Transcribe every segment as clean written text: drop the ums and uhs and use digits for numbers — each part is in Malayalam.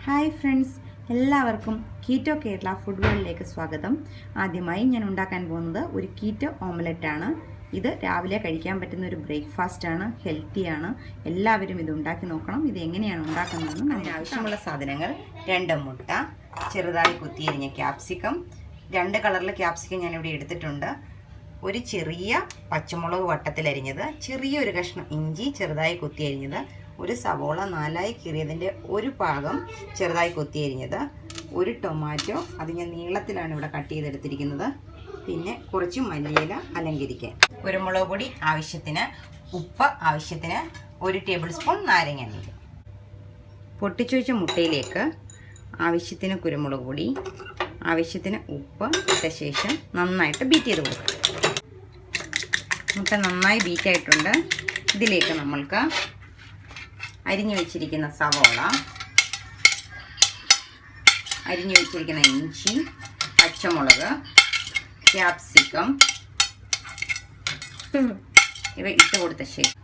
ഹായ് ഫ്രണ്ട്സ്, എല്ലാവർക്കും കീറ്റോ കേരള ഫുഡ് വേൾഡിലേക്ക് സ്വാഗതം. ആദ്യമായി ഞാൻ ഉണ്ടാക്കാൻ പോകുന്നത് ഒരു കീറ്റോ ഓംലെറ്റ് ആണ്. ഇത് രാവിലെ കഴിക്കാൻ പറ്റുന്ന ഒരു ബ്രേക്ക്ഫാസ്റ്റ് ആണ്, ഹെൽത്തിയാണ്. എല്ലാവരും ഇത് ഉണ്ടാക്കി നോക്കണം. ഇത് എങ്ങനെയാണ് ഉണ്ടാക്കുന്നതെന്ന് അതിനാവശ്യമുള്ള സാധനങ്ങൾ: 2 മുട്ട, ചെറുതായി കുത്തിയരിഞ്ഞ ക്യാപ്സിക്കം, 2 കളറിലെ ക്യാപ്സിക്കം ഞാനിവിടെ എടുത്തിട്ടുണ്ട്, ഒരു ചെറിയ പച്ചമുളക് വട്ടത്തിലരിഞ്ഞത്, ചെറിയൊരു കഷ്ണം ഇഞ്ചി ചെറുതായി കുത്തിയരിഞ്ഞത്, ഒരു സവോള 4ആയി കീറിയതിൻ്റെ ഒരു ഭാഗം ചെറുതായി കൊത്തിയരിഞ്ഞത്, ഒരു ടൊമാറ്റോ അത് ഞാൻ നീളത്തിലാണ് ഇവിടെ കട്ട് ചെയ്തെടുത്തിരിക്കുന്നത്, പിന്നെ കുറച്ച് മല്ലിയില അലങ്കരിക്കാൻ, കുരുമുളക് പൊടി ആവശ്യത്തിന്, ഉപ്പ് ആവശ്യത്തിന്, 1 ടേബിൾ സ്പൂൺ നാരങ്ങ നീര്. പൊട്ടിച്ചു വെച്ച മുട്ടയിലേക്ക് ആവശ്യത്തിന് കുരുമുളക് പൊടി, ആവശ്യത്തിന് ഉപ്പ് ഇട്ട ശേഷം നന്നായിട്ട് ബീറ്റ് ചെയ്ത് കൊടുക്കുക. മുട്ട നന്നായി ബീറ്റായിട്ടുണ്ട്. ഇതിലേക്ക് നമ്മൾക്ക് അരിഞ്ഞു വെച്ചിരിക്കുന്ന സവോള, അരിഞ്ഞു വെച്ചിരിക്കുന്ന ഇഞ്ചി, പച്ചമുളക്, ക്യാപ്സിക്കം ഇവ ഇട്ട് കൊടുത്ത ശേഷം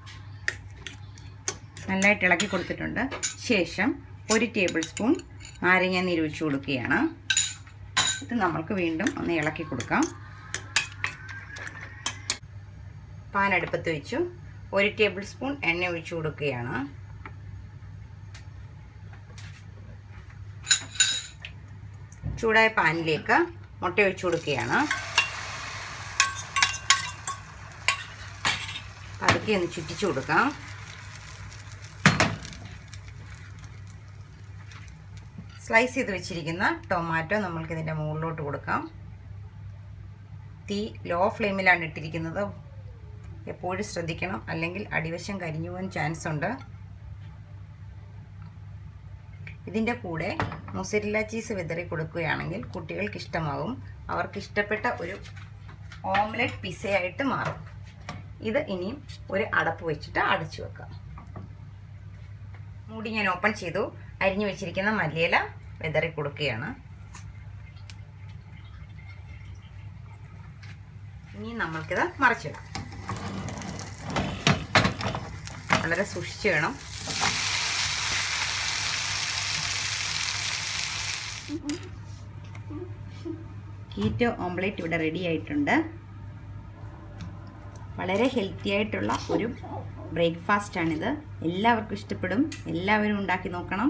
നല്ലതായിട്ട് ഇളക്കി കൊടുത്തിട്ടുണ്ട്. ശേഷം 1 ടേബിൾ സ്പൂൺ നാരങ്ങ നീര് ഒഴിച്ചു കൊടുക്കുകയാണ്. ഇത് നമ്മൾക്ക് വീണ്ടും ഒന്ന് ഇളക്കി കൊടുക്കാം. പാൻ അടുപ്പത്ത് വെച്ചു 1 ടേബിൾ സ്പൂൺ എണ്ണ ഒഴിച്ചു കൊടുക്കുകയാണ്. ചൂടായ പാനിലേക്ക് മുട്ട ഒഴിച്ചു കൊടുക്കുകയാണ്. പതുക്കെ ഒന്ന് ചുറ്റിച്ചു കൊടുക്കാം. സ്ലൈസ് ചെയ്ത് വെച്ചിരിക്കുന്ന ടൊമാറ്റോ നമ്മൾക്കിതിൻ്റെ മുകളിലോട്ട് കൊടുക്കാം. തീ ലോ ഫ്ലെയിമിലാണ് ഇട്ടിരിക്കുന്നത്. എപ്പോഴും ശ്രദ്ധിക്കണം, അല്ലെങ്കിൽ അടിവശം കരിഞ്ഞു പോകാൻ ചാൻസ് ഉണ്ട്. ഇതിൻ്റെ കൂടെ മൊസറല്ല ചീസ് വിതറി കൊടുക്കുകയാണെങ്കിൽ കുട്ടികൾക്ക് ഇഷ്ടമാകും. അവർക്ക് ഇഷ്ടപ്പെട്ട ഒരു ഓംലെറ്റ് പിസയായിട്ട് മാറും. ഇത് ഇനിയും ഒരു അടപ്പ് വെച്ചിട്ട് അടച്ചു വെക്കാം. മൂടി ഞാൻ ഓപ്പൺ ചെയ്തു. അരിഞ്ഞു വെച്ചിരിക്കുന്ന മല്ലിയില വിതറി കൊടുക്കുകയാണ്. ഇനി നമ്മൾക്കിത് മറിച്ചിടാം. വളരെ സൂക്ഷിച്ച് വേണം. കീറ്റോ ഓംലെറ്റ് ഇവിടെ റെഡി ആയിട്ടുണ്ട്. വളരെ ഹെൽത്തി ആയിട്ടുള്ള ഒരു ബ്രേക്ക്ഫാസ്റ്റാണിത്. എല്ലാവർക്കും ഇഷ്ടപ്പെടും. എല്ലാവരും ഉണ്ടാക്കി നോക്കണം.